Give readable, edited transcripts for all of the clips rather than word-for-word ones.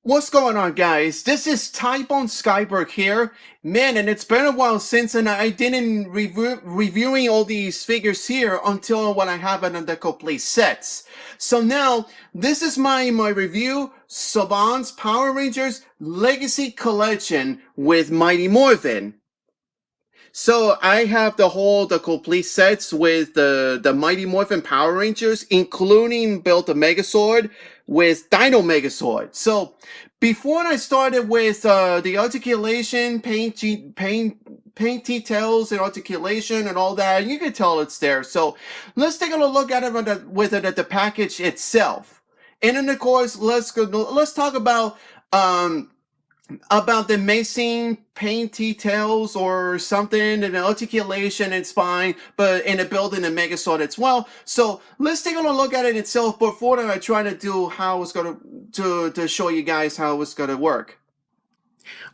What's going on, guys? This is Typon Skyberg here. Man, and it's been a while since and I didn't reviewing all these figures here until when I have it on the complete sets. So now, this is my review, Saban's Power Rangers Legacy Collection with Mighty Morphin. So I have the complete sets with the Mighty Morphin Power Rangers, including built the Megazord with Dino Megazord. So before I started with the articulation, paint details and articulation and all that, you can tell it's there. So let's take a look at it with it at the package itself. And then of course let's talk about the amazing paint details or something, and the articulation and spine, but in the building and Megazord as well. So let's take a look at it itself before I try to do how it's gonna to show you guys how it's gonna work.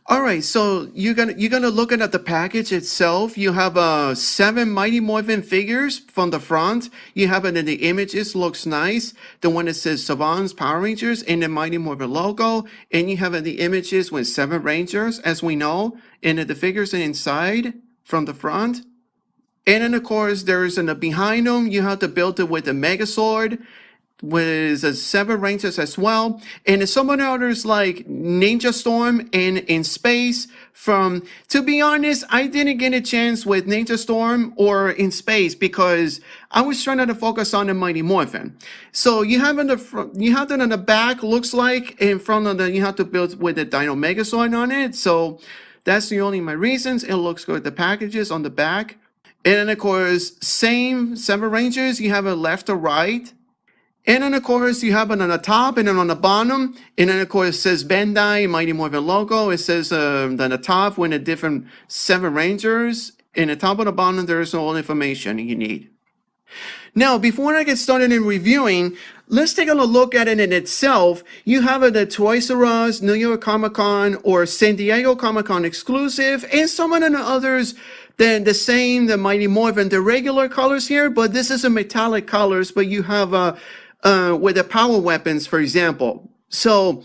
All right, so you're gonna look at the package itself. You have 7 Mighty Morphin figures from the front. You have it in the images, looks nice. The one that says Saban's Power Rangers and the Mighty Morphin logo, and you have in the images with 7 Rangers, as we know, and the figures inside from the front. And then of course there's in the behind them. You have to build it with the Megazord, with 7 Rangers as well, and some of the others like Ninja Storm and in space. To be honest, I didn't get a chance with Ninja Storm or in space because I was trying to focus on the Mighty Morphin. So you have in the front, you have that on the back, looks like in front of you have to build with the Dino Megazord on it. So that's the only my reasons. It looks good. The packages on the back, and then of course same 7 Rangers. You have it left to right. And then, of course, you have it on the top and then on the bottom. And then, of course, it says Bandai, Mighty Morphin logo. It says on the top when the different 7 Rangers. In the top and the bottom, there is all information you need. Now, before I get started in reviewing, let's take a look at it in itself. You have it at Toys R Us, New York Comic Con, or San Diego Comic Con exclusive, and some of the others. Then the same, the Mighty Morphin, the regular colors here, but this is a metallic colors, but you have with the power weapons, for example. So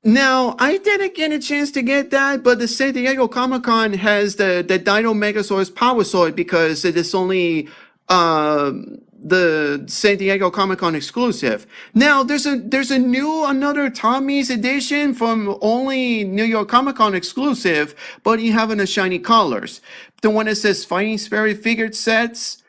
now I didn't get a chance to get that, but the San Diego Comic Con has the Dino Megazord's Power Sword because it is only the San Diego Comic Con exclusive. Now there's another Tommy's edition from only New York Comic Con exclusive, but you have in the shiny colors. The one that says Fighting Spirit figured sets.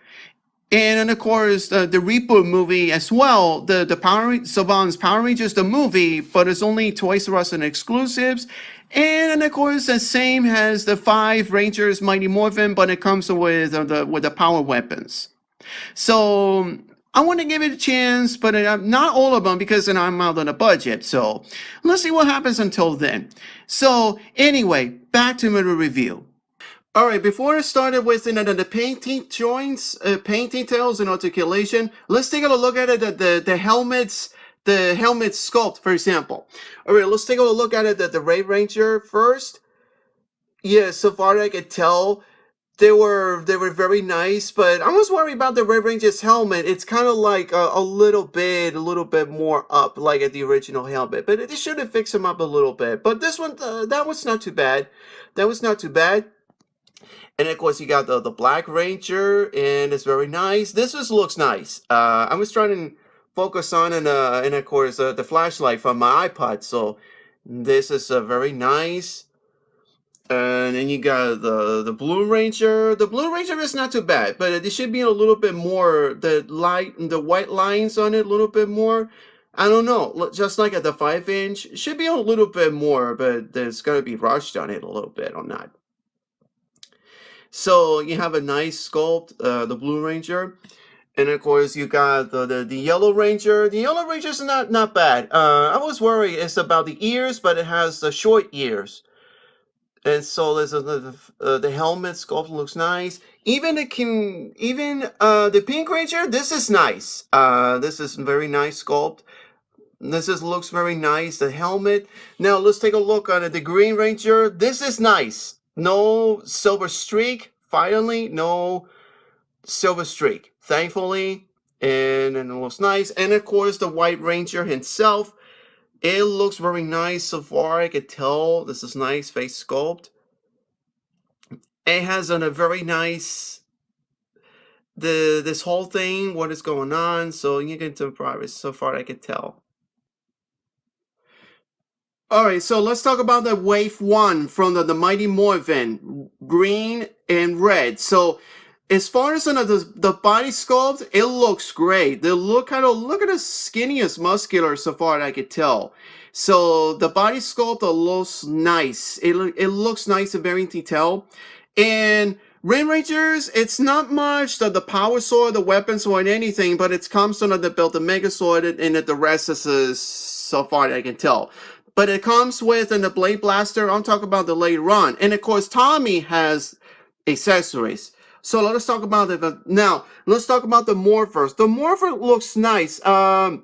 And then, of course, the reboot movie as well, the Saban's Power Rangers, the movie, but it's only Toys R Us and exclusives. And then, of course, the same as the 5 Rangers Mighty Morphin, but it comes with the power weapons. So I want to give it a chance, but not all of them because then I'm out on a budget. So let's see what happens until then. So anyway, back to my review. All right, before I started with the painting joints, paint details and articulation, let's take a look at it, the helmet sculpt, for example. All right, let's take a look at it, the Red Ranger first. Yeah, so far I could tell, they were very nice, but I was worried about the Red Ranger's helmet. It's kind of like a little bit more up, like at the original helmet, but it should have fixed him up a little bit. But this one, that was not too bad. That was not too bad. And of course, you got the Black Ranger, and it's very nice. This looks nice. I was trying to focus on, and of course, the flashlight from my iPod. So this is very nice. And then you got the Blue Ranger. The Blue Ranger is not too bad, but it should be a little bit more, the white lines on it, a little bit more. I don't know, just like at the 5-inch, should be a little bit more, but there's going to be rushed on it a little bit or not. So you have a nice sculpt, the Blue Ranger, and of course you got the Yellow Ranger. The Yellow Ranger is not bad. I was worried it's about the ears, but it has short ears, and so there's the helmet sculpt looks nice. Even the Pink Ranger, this is nice. This is very nice sculpt. Looks very nice. The helmet. Now let's take a look on the Green Ranger. This is nice. No silver streak, finally, no silver streak, thankfully, and it looks nice. And of course, the White Ranger himself, It looks very nice so far. I could tell this is nice face sculpt. It has a very nice this whole thing, what is going on. So you get into progress so far. I could tell. All right, so let's talk about the wave one from the Mighty Morphin, green and red. So as far as the body sculpt, it looks great. They look look at the skinniest muscular so far I could tell. So the body sculpt looks nice. It looks nice and very detailed. And Red Rangers, it's not much the power sword, the weapon sword, anything, but it comes to the build the Megazord and the rest is so far I can tell. But it comes with the Blade Blaster. I'm talking about the later on. And of course, Tommy has accessories. So let's talk about it now. Let's talk about the Morphers. The Morpher looks nice. The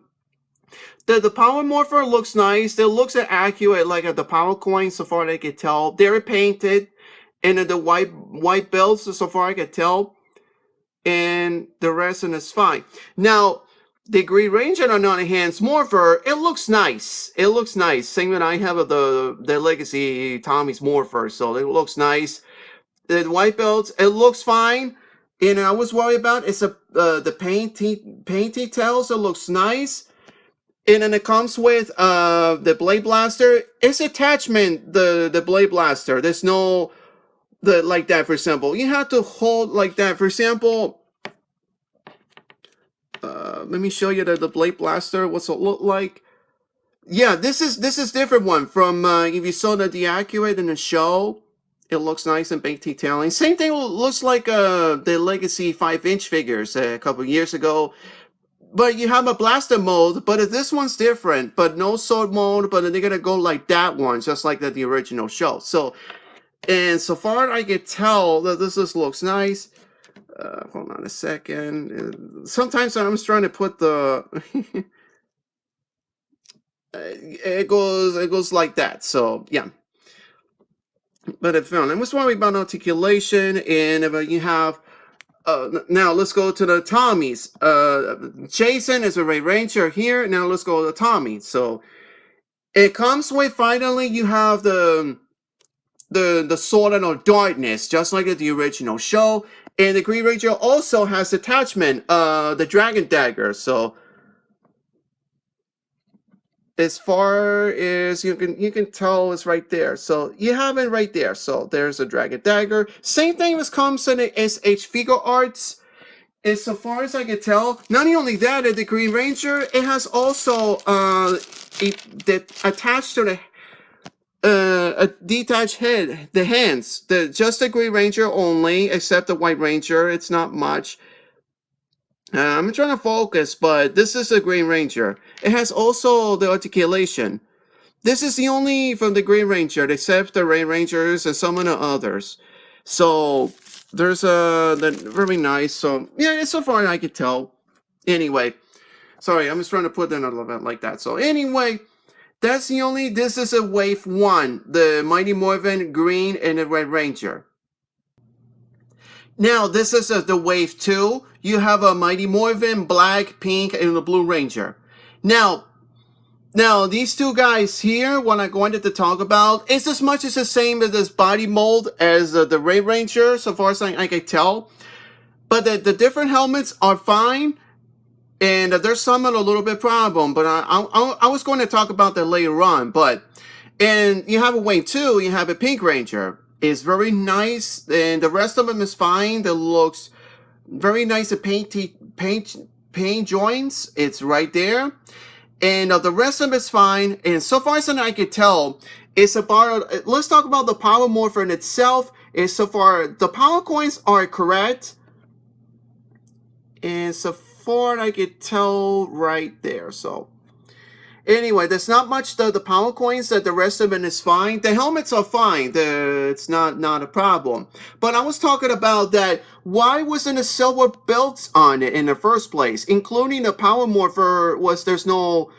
Power Morpher looks nice. It looks accurate, like at the Power Coins, so far I can tell. They're painted, and the white belts, so far I can tell. And the rest is fine. Now, the Green Ranger, on the other hand, Morpher, it looks nice. It looks nice. Same that I have of the Legacy Tommy's Morpher, so it looks nice. The white belts, it looks fine. And I was worried about it's the paint details. It looks nice. And then it comes with the Blade Blaster. It's attachment, the Blade Blaster. There's no like that, for example. You have to hold like that. For example, let me show you the Blade Blaster. What's it look like? Yeah, this is different one from if you saw the Deaccurate in the show. It looks nice and big detailing. Same thing looks like the Legacy 5-inch figures a couple years ago. But you have a blaster mode, but this one's different. But no sword mode, but they're gonna go like that one, just like the original show. So, and so far I can tell that this looks nice. Hold on a second. Sometimes I'm just trying to put the it goes like that. So yeah. But I found I was worried about articulation, and if you have now let's go to the Tommies. Jason is a Red Ranger here. Now let's go to Tommy. So it comes with, finally you have the Sword of Darkness, just like the original show. And the Green Ranger also has attachment, the Dragon Dagger. So as far as you can tell, it's right there. So you have it right there. So there's a Dragon Dagger. Same thing as comes in the SH Figure Arts. And so far as I can tell, not only that, the Green Ranger, it has also attached to the a detached head, the hands, just the Green Ranger only, except the White Ranger. It's not much. I'm trying to focus, but this is a Green Ranger. It has also the articulation. This is the only from the Green Ranger, except the Red Rangers and some of the others. So there's very nice. So yeah, so far I can tell. Anyway, sorry, I'm just trying to put in a little bit like that. So anyway. That's the only, this is a wave one, the Mighty Morphin, green, and the Red Ranger. Now, this is the wave two. You have a Mighty Morphin, black, pink, and the Blue Ranger. Now, these two guys here, what I'm going to talk about, is as much as the same as this body mold as the Red Ranger, so far as I can tell. But the different helmets are fine. And there's some a little bit problem, but I was going to talk about that later on. But, and you have a wave two, you have a Pink Ranger. It's very nice, and the rest of them is fine. That looks very nice. The paint joints, it's right there. And the rest of them is fine. And so far as I can tell, it's about, let's talk about the Power Morphin itself. And so far, the power coins are correct. And so far I could tell right there. So anyway, there's not much the power coins, that the rest of it is fine. The helmets are fine. It's not a problem. But I was talking about that, why wasn't the silver belts on it in the first place? Including the Power Morpher, there's no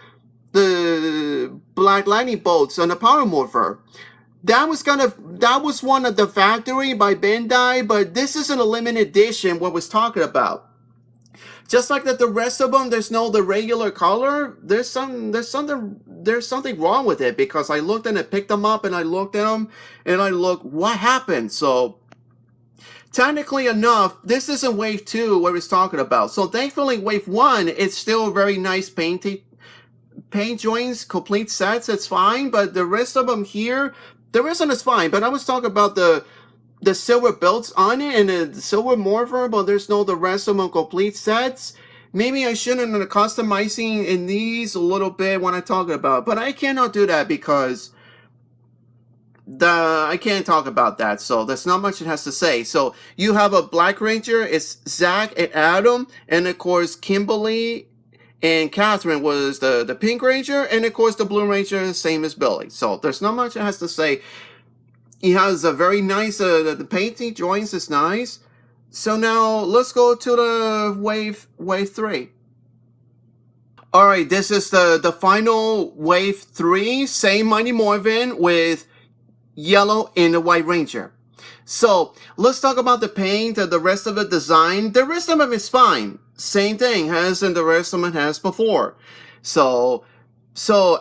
the Black Lightning bolts on the Power Morpher. That was one of the factory by Bandai, but this is an limited edition what was talking about. Just like that, the rest of them, there's no the regular color. There's something there's something wrong with it, because I looked and I picked them up and I looked at them and I looked, what happened? So technically enough, this isn't wave 2 what it's talking about. So thankfully wave 1, it's still very nice paint joints, complete sets, it's fine. But the rest of them here, the rest of them is fine. But I was talking about the silver belts on it and the silver Morphin, but there's no the rest of them complete sets. Maybe I shouldn't have customizing in these a little bit when I talk about, but I cannot do that because I can't talk about that, so there's not much it has to say. So you have a Black Ranger, it's Zach and Adam, and of course Kimberly and Catherine was the Pink Ranger, and of course the Blue Ranger, same as Billy. So there's not much it has to say. He has a very nice, the painting joints is nice. So now let's go to the wave 3. All right, this is the final wave 3, same Mighty Morphin with yellow and the White Ranger. So let's talk about the paint, the rest of the design. The rest of them is fine. Same thing as in the rest of them has before. So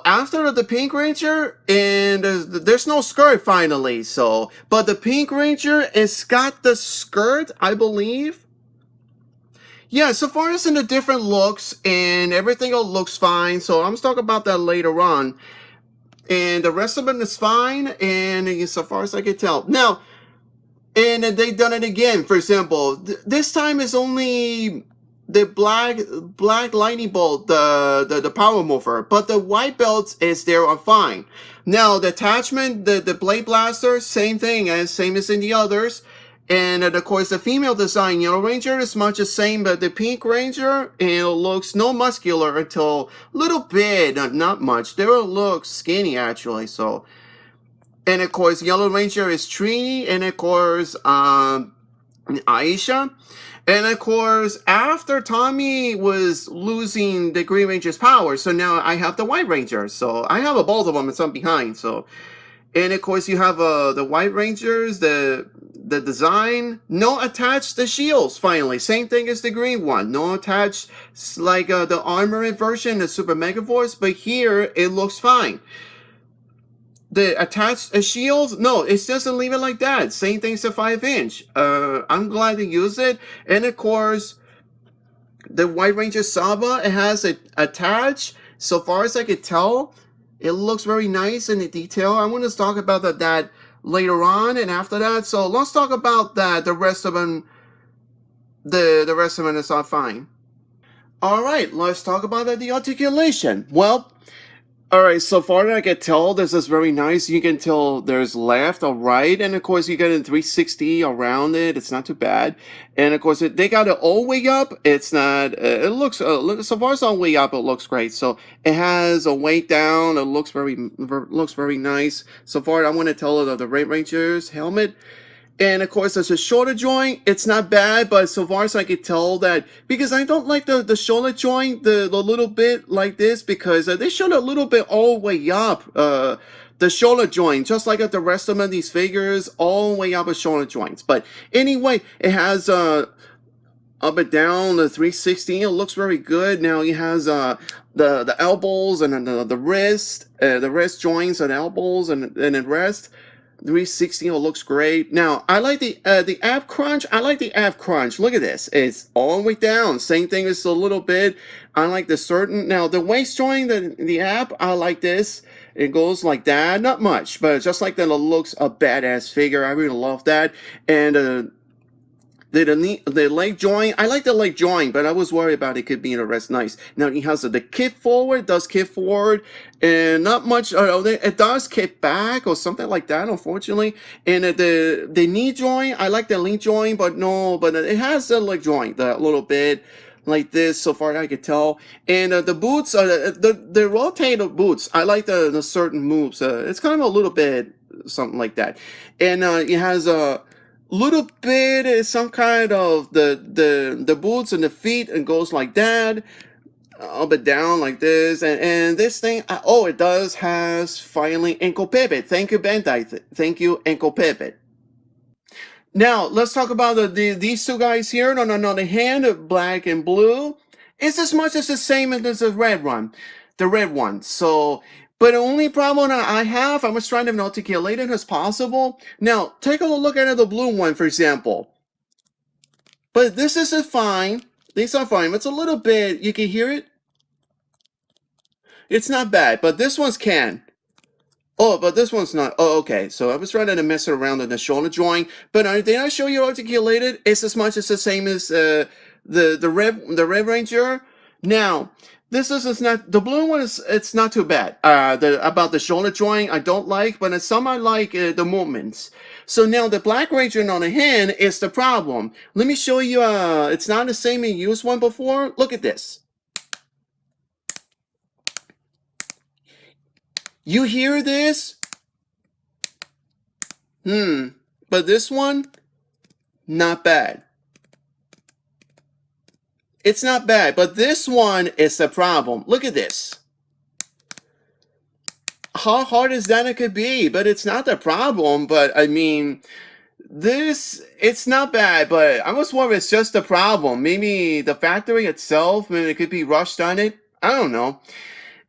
after the Pink Ranger, and there's no skirt finally. So, but the Pink Ranger is got the skirt, I believe. Yeah, so far as in the different looks and everything else looks fine. So I'm talking about that later on. And the rest of it is fine, and so far as I can tell. Now, and they've done it again. For example, this time is only the black lightning bolt, the power mover, but the white belts is there on fine. Now the attachment, the blade blaster, same as in the others. And of course, the female design Yellow Ranger is much the same, but the Pink Ranger, it looks no muscular until a little bit, not much. They look skinny actually. So, and of course, Yellow Ranger is Trini, and of course, Aisha. And of course, after Tommy was losing the Green Ranger's power, so now I have the White Ranger. So I have both of them and some behind. So, and of course, you have the White Rangers, the design, no attached the shields finally. Same thing as the green one. No attached like the armored version, the Super Mega Force, but here it looks fine. The attached shields, no, it doesn't leave it like that. Same thing as the 5-inch. I'm glad to use it. And of course, the White Ranger Saba, it has it attached. So far as I can tell, it looks very nice in the detail. I want to talk about that later on and after that. So let's talk about that. The rest of them, the rest of them is all fine. All right, let's talk about the articulation. Well, all right, so far that I can tell, this is very nice. You can tell there's left or right, and of course you get a 360 around it. It's not too bad. And of course, they got it all way up. It's not, it looks, so far as all way up, it looks great. So it has a weight down. It looks very nice. So far, I want to tell the Red Ranger's helmet. And of course, there's a shoulder joint. It's not bad, but so far as I can tell that, because I don't like the shoulder joint, the little bit like this, because they showed a little bit all the way up, the shoulder joint, just like the rest of them, these figures, all the way up with shoulder joints. But anyway, it has up and down, the 360, it looks very good. Now it has the elbows and the wrist joints and elbows and the rest. 360 looks great. Now I like the ab crunch. I like the ab crunch. Look at this. It's all the way down. Same thing as a little bit. I like the certain. Now the waist joint, the ab, I like this. It goes like that. Not much, but just like that, it looks a badass figure. I really love that. And the leg joint, I like the leg joint, but I was worried about it could be in the rest nice. Now he has the kick forward, does kick forward, and not much, it does kick back or something like that, unfortunately. And the knee joint, I like the knee joint, but it has the leg joint a little bit like this, so far I could tell. And the boots, the rotated boots, I like the certain moves. It's kind of a little bit something like that. And it has a little bit is some kind of the boots and the feet, and goes like that, up and down like this, and this thing, it does has finally ankle pivot. Thank you, Bandai. Thank you, ankle pivot. Now let's talk about these two guys here. On the hand, black and blue, it's as much as the same as the red one, So But the only problem that I have, I'm just trying to articulate it as possible. Now, take a look at the blue one, for example. But this is fine. These are fine. It's a little bit, you can hear it. It's not bad, but this one's can. Oh, but this one's not. Oh, okay. So I was trying to mess around in the shoulder joint, but did I show you articulated? It's as much as the same as the Red Ranger. Now, this is not the blue one. It's not too bad. About the shoulder joint I don't like, but some I like the movements. So now the Black Ranger on the hand is the problem. Let me show you. It's not the same you used one before. Look at this. You hear this? But this one, not bad. It's not bad, but this one is the problem. Look at this. How hard is that it could be? But it's not the problem. But I mean, it's not bad, but I was wondering it's just the problem. Maybe the factory itself, maybe it could be rushed on it. I don't know.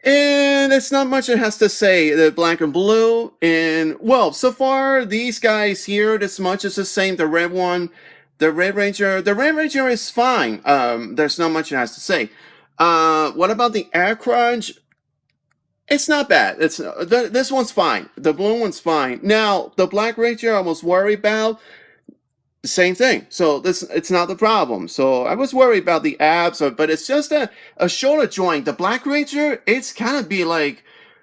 And it's not much it has to say, the black and blue. And, well, so far, these guys here, this much is the same. The red one, the Red Ranger is fine. There's not much it has to say. What about the Air Crunch? It's not bad. This one's fine. The blue one's fine. Now, the Black Ranger I was worried about, same thing. So it's not the problem. So I was worried about the abs, but it's just a shoulder joint. The Black Ranger, it's kind of be like,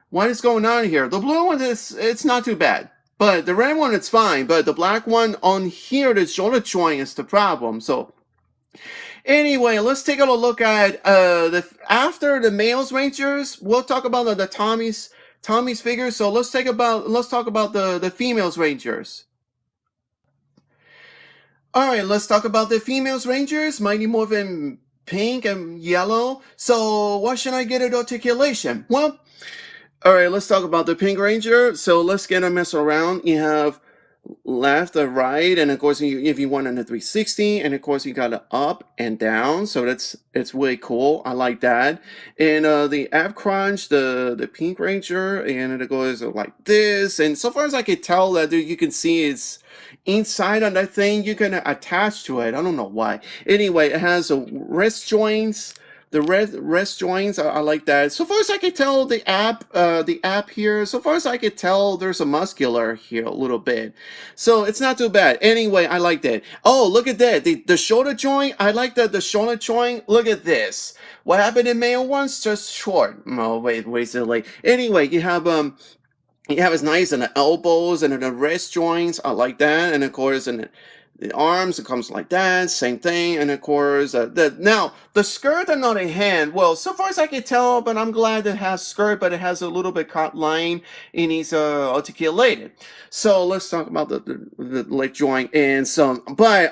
what is going on here? The blue one it's not too bad, but the red one it's fine. But the black one on here, the shoulder joint is the problem. So anyway, let's take a look at after the males Rangers. We'll talk about the Tommy's figures. So let's talk about the females Rangers. Alright, let's talk about the females Rangers, Mighty Morphin pink and yellow. So what should I get at articulation? Well, alright, let's talk about the Pink Ranger. So let's get a mess around. You have left or right, and of course if you want on the 360, and of course you got it up and down, so it's really cool. I like that. And the ab crunch, the Pink Ranger, and it goes like this, and so far as I can tell that you can see it's inside on that thing you can attach to it. I don't know why. Anyway, it has wrist joints. The wrist joints, I like that. So far as I can tell, the app here, so far as I can tell, there's a muscular here a little bit. So it's not too bad. Anyway, I like that. Oh, look at that. The shoulder joint, I like that. The shoulder joint, look at this. What happened in male ones? Just short. Oh, wait silly. Anyway, you have it's nice in the elbows and in the wrist joints. I like that. And of course, in the arms, it comes like that, same thing, and of course, now, the skirt on the other hand, well, so far as I can tell, but I'm glad it has skirt, but it has a little bit cut line, and it's articulated. So let's talk about the leg joint, and some, but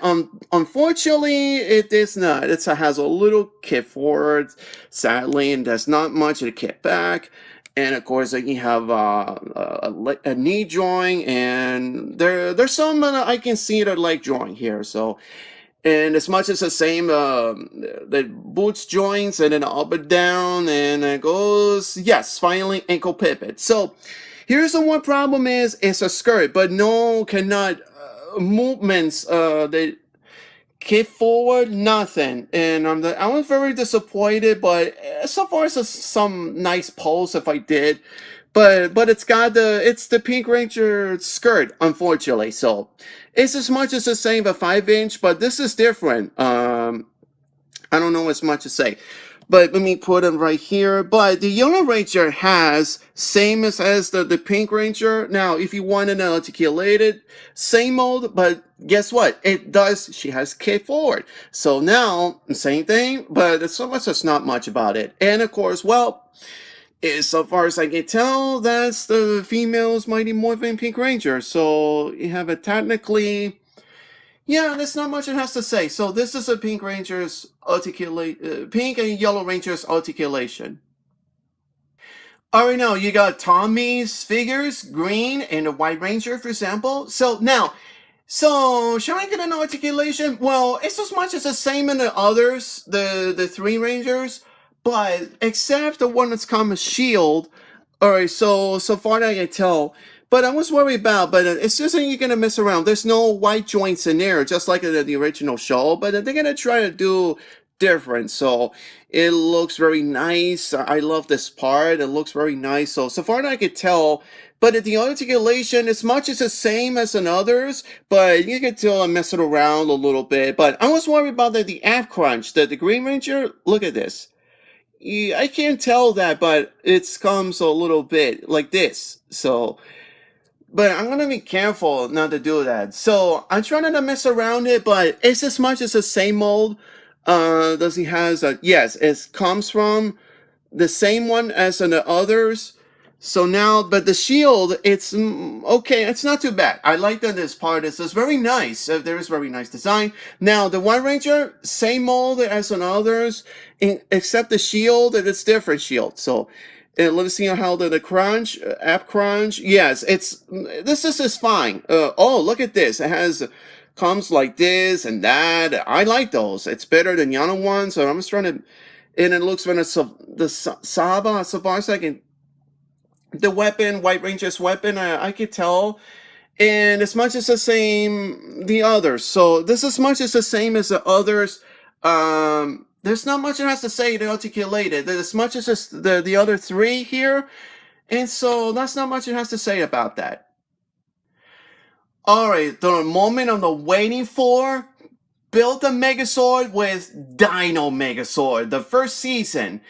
unfortunately, it is not. It has a little kick forward, sadly, and there's not much of a kick back. And of course, you have a knee joint, and there's some I can see the leg joint here. So, and as much as the same, the boots joints, and then up and down, and it goes, yes, finally ankle pivot. So, here's the one problem is it's a skirt, but no cannot movements that kick forward, nothing. And I was very disappointed, but so far it's some nice pulls if I did. But it's the Pink Ranger skirt, unfortunately. So it's as much as the same, a 5-inch, but this is different. I don't know as much to say. But let me put them right here. But the Yellow Ranger has same as the Pink Ranger. Now, if you want an articulated, same mode, but guess what? It does. She has kick forward. So now, same thing, but so much that's not much about it. And of course, well, so far as I can tell, that's the female's Mighty Morphin Pink Ranger. So you have it technically. Yeah, there's not much it has to say. So this is a Pink Ranger's Pink and Yellow Ranger's articulation. Alright, now you got Tommy's figures, green, and a White Ranger, for example. So now, shall I get an articulation? Well, it's as much as the same in the others, the 3 Rangers, but except the one that's come as Shield, All right, so far I can tell, but I was worried about, but it's just that you're gonna mess around. There's no white joints in there, just like the original show, but they're gonna try to do different. So it looks very nice. I love this part. It looks very nice. So far I could tell, but the articulation, as much as the same as in others, but you can tell I'm messing around a little bit. But I was worried about the app crunch. The Green Ranger. Look at this. Yeah, I can't tell that, but it comes a little bit like this. So, but I'm gonna be careful not to do that. So I'm trying not to mess around it, but it's as much as the same mold. Does he has a yes? It comes from the same one as in the others. So now, but the shield, it's okay. It's not too bad. I like that this part is very nice. There is very nice design. Now the White Ranger, same mold as on others, except the shield, it's different shield. So let's see how the crunch, app crunch. Yes, this is fine. Oh, look at this. It has comes like this and that. I like those. It's better than the other ones. So I'm just trying to, and it looks when it's the Saba, so far as I can, the weapon, White Ranger's weapon, I could tell. And as much as the same, the others. So this is much as the same as the others. There's not much it has to say to articulate it. As much as the other three here. And so that's not much it has to say about that. All right, the moment I'm waiting for. Built a Megazord with Dino Megazord, the first season.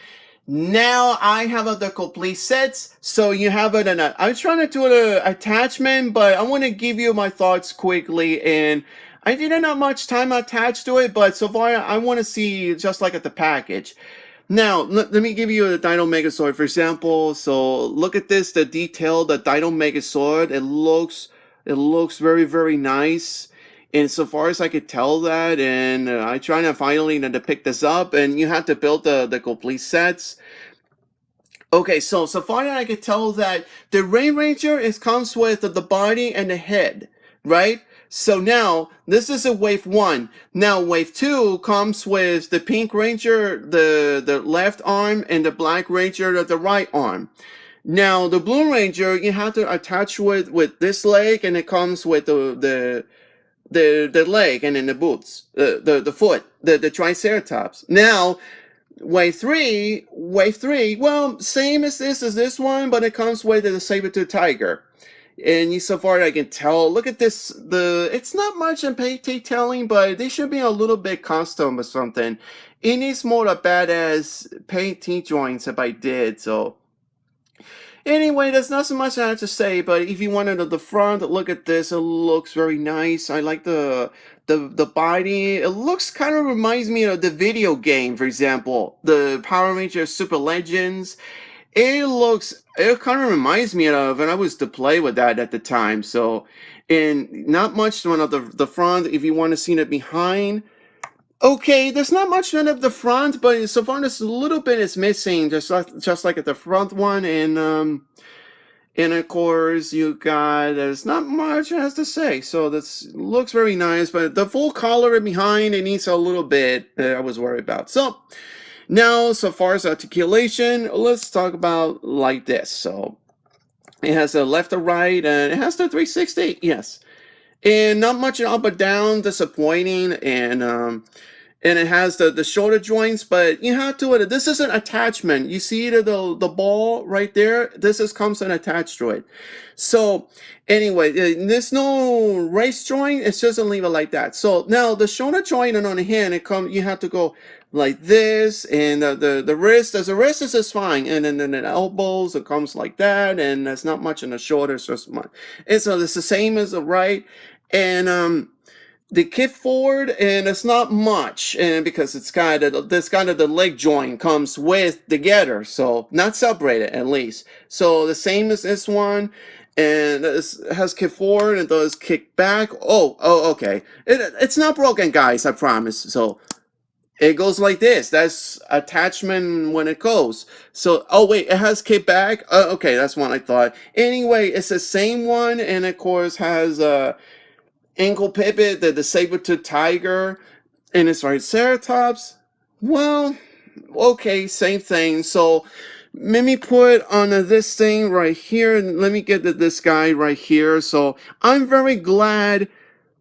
Now I have the complete sets, so you have it in I'm trying to do an attachment, but I want to give you my thoughts quickly, and I didn't have much time attached to it, but so far I want to see just like at the package. Now, let me give you a Dino Megazord, for example. So look at this, the detail, the Dino Megazord. It looks very, very nice. And so far as I could tell that, and I try to finally to pick this up, and you have to build the complete sets. Okay, so far as I could tell that the Rain Ranger comes with the body and the head, right? So now this is a wave one. Now wave two comes with the Pink Ranger, the left arm, and the Black Ranger, the right arm. Now the Blue Ranger, you have to attach with this leg, and it comes with the leg and then the boots, the foot, the triceratops. Now, wave three, well, same as this one, but it comes with the saber-tooth tiger. And so far I can tell, look at this, it's not much in detailing, but they should be a little bit custom or something. It needs more of badass paint joints if I did, so. Anyway, there's not so much I have to say, but if you wanted the front, look at this. It looks very nice. I like the body. It looks kind of reminds me of the video game, for example, the Power Rangers Super Legends. It kind of reminds me of, and I was to play with that at the time. So, and not much one of the front. If you want to see it behind. Okay, there's not much of the front, but so far there's a little bit is missing, just like at the front one, and of course you got there's not much it has to say. So this looks very nice, but the full color behind it needs a little bit I was worried about. So now, so far as articulation, let's talk about like this. So it has a left or right, and it has the 360, yes. And not much up or down, disappointing, and it has the shoulder joints, but you have to this is an attachment. You see the ball right there. This comes and attached to it. So anyway, there's no race joint. It's just a leave it like that. So now the shoulder joint and on the hand, you have to go like this, and the wrist, as the wrist is just fine, and then the elbows, it comes like that, and there's not much in the shoulders, so it's the same as the right, and the kick forward, and it's not much, and because it's kind of the leg joint comes with together, so not separated at least. So the same as this one, and it has kick forward and does kick back. Oh, okay. It's not broken, guys. I promise. So it goes like this. That's attachment when it goes. So, oh wait, it has kick back. Okay, that's what I thought. Anyway, it's the same one, and of course has ankle pivot, the saber-tooth tiger, and it's triceratops. Well, okay, same thing. So let me put on this thing right here, and let me get this guy right here. So I'm very glad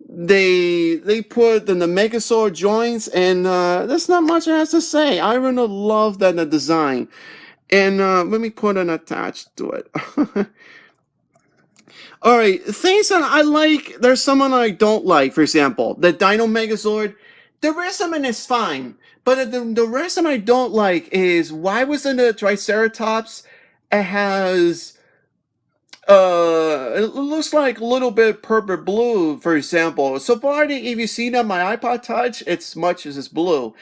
they put in the Megazord joints, and there's not much I has to say. I really love that the design. And let me put an attached to it. All right, things that I like, there's someone I don't like. For example, the Dino Megazord. The rest of it is fine, but the rest of it I don't like is why was in the Triceratops? It has it looks like a little bit purple blue, for example. So far, if you see it on my iPod Touch, it's much as it's blue,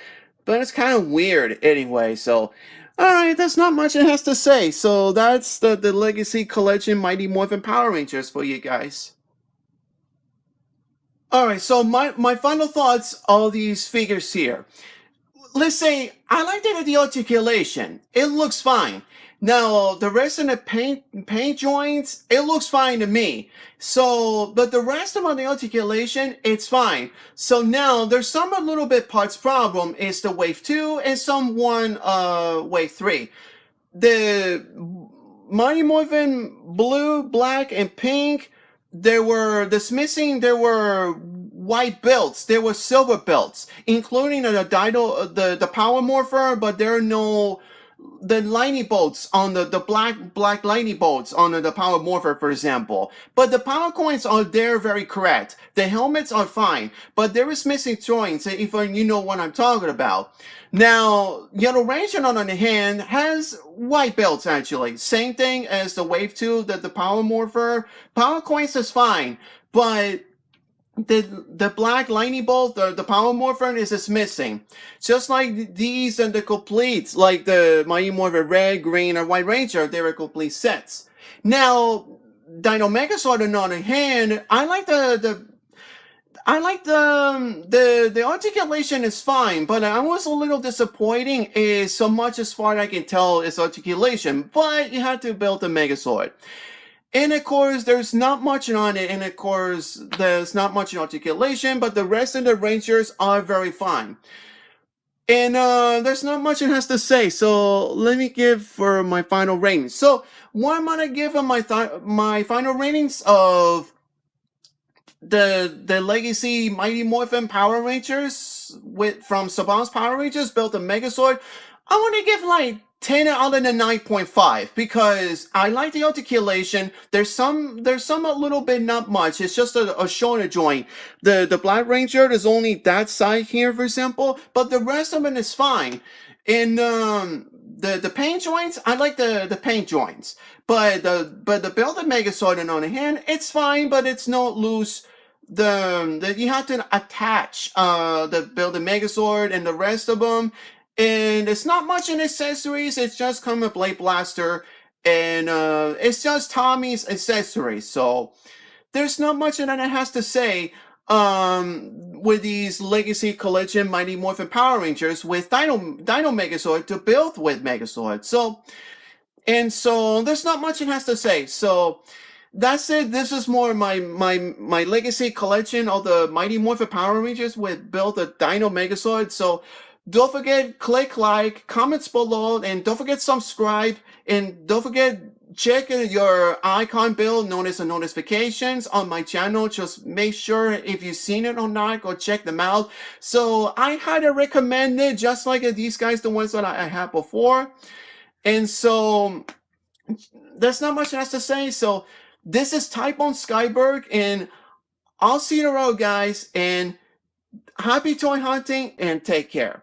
but it's kind of weird anyway. So, all right, that's not much it has to say. So that's the Legacy Collection Mighty Morphin Power Rangers for you guys. All right, so my final thoughts on these figures here. Let's say I like the articulation. It looks fine. Now the rest of the paint joints, it looks fine to me. So, but the rest of the articulation, it's fine. So now there's some a little bit parts problem is the wave 2 and some one wave 3. The Mighty Morphin blue, black, and pink, there were white belts, there were silver belts, including the Dino, the Power Morpher, but there are no the lightning bolts on the black lightning bolts on the Power Morpher, for example. But the power coins are there very correct. The helmets are fine, but there is missing joints, if you know what I'm talking about. Now, Yellow Ranger, on the other hand, has white belts, actually. Same thing as the Wave 2, the Power Morpher. Power coins is fine, but the black lightning bolt, the Power Morphin is missing. Just like these and the complete, like the Mighty Morphin Red, Green, or White Ranger, they were complete sets. Now, Dino Megazord, on the other hand, I like the articulation is fine, but I was a little disappointing is so much as far as I can tell is articulation, but you have to build the Megazord. And of course, there's not much on it, and of course, there's not much in articulation, but the rest of the Rangers are very fine. And there's not much it has to say, so let me give for my final ratings. So, what am I gonna give on my final ratings of the Legacy Mighty Morphin Power Rangers from Saban's Power Rangers built a Megazord? I want to give like 10 out of the 9.5 because I like the articulation. There's some a little bit, not much. It's just a shoulder joint. The Black Ranger is only that side here, for example, but the rest of it is fine. And the paint joints, I like the paint joints. But the built-in Megazord, on the other hand, it's fine, but it's not loose. The you have to attach the built-in Megazord and the rest of them. And it's not much in accessories, it's just come with Blade Blaster, and it's just Tommy's accessories, so there's not much that it has to say with these Legacy Collection Mighty Morphin Power Rangers with Dino Megazord to build with Megazord. So there's not much it has to say. So that's it. This is more my Legacy Collection of the Mighty Morphin Power Rangers with build a Dino Megazord. So don't forget, click like, comments below, and don't forget subscribe, and don't forget check your icon bell, notice the notifications on my channel. Just make sure if you've seen it or not, go check them out. So I highly recommend it, just like these guys, the ones that I had before. And so there's not much else to say. So this is Typhoon Skyberg, and I'll see you around, guys, and happy toy hunting, and take care.